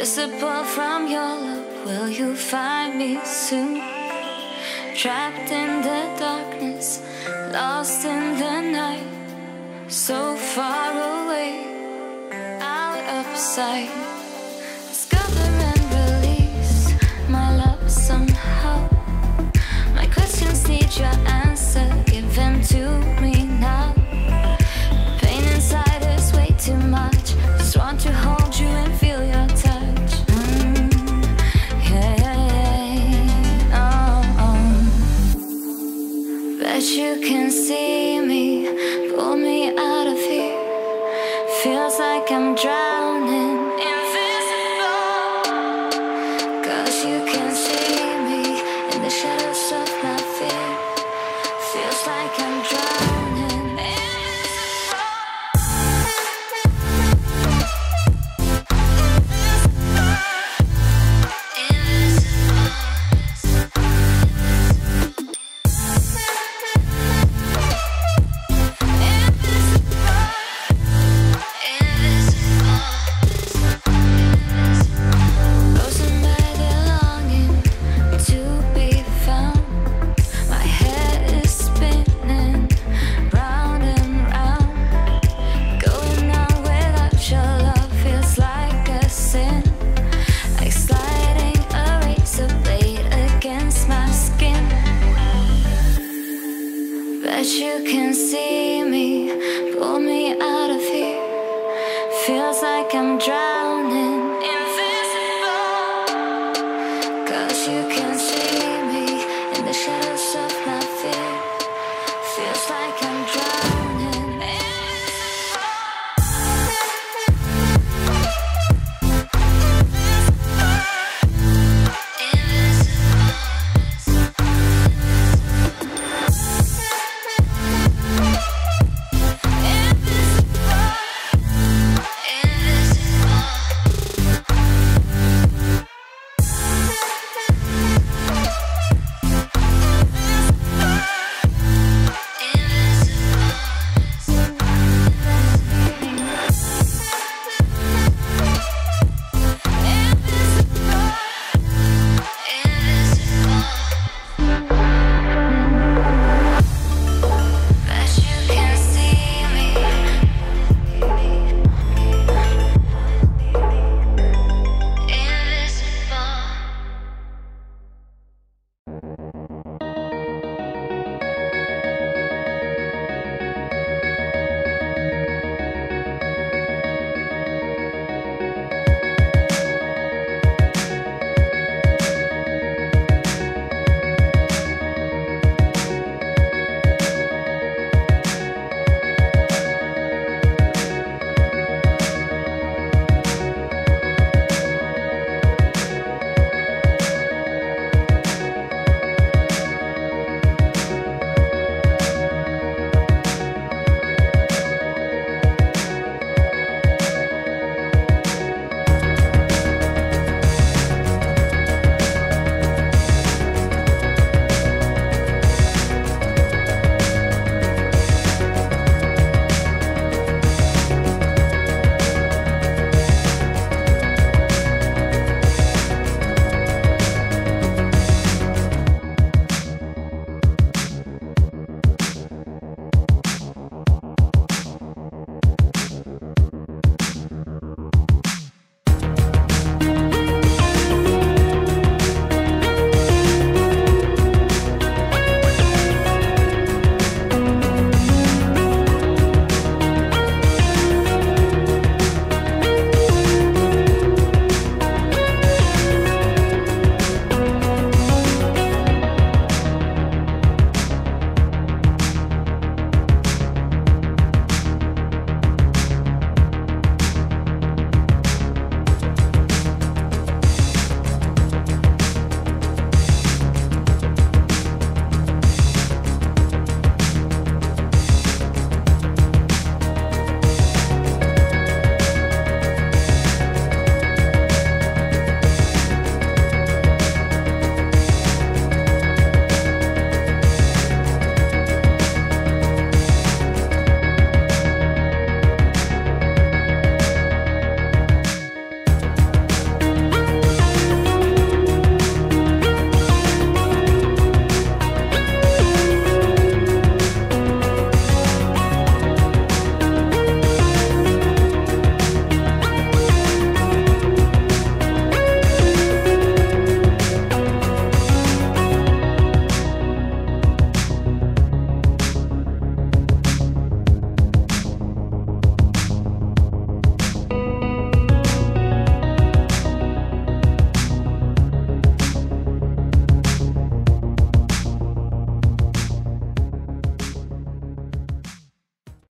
Visible from your love, will you find me soon? Trapped in the darkness, lost in the night, so far away, out of sight. Discover and release my love somehow. My questions need your answer, give them to me now. Pain inside is way too much, just want to hold you and feel your touch. Bet you can see me, pull me out of here. Feels like I'm drowning, invisible. 'Cause you can see me in the shadows of my fear. Feels like I'm drowning, you can see me, pull me out of here. Feels like I'm drowning.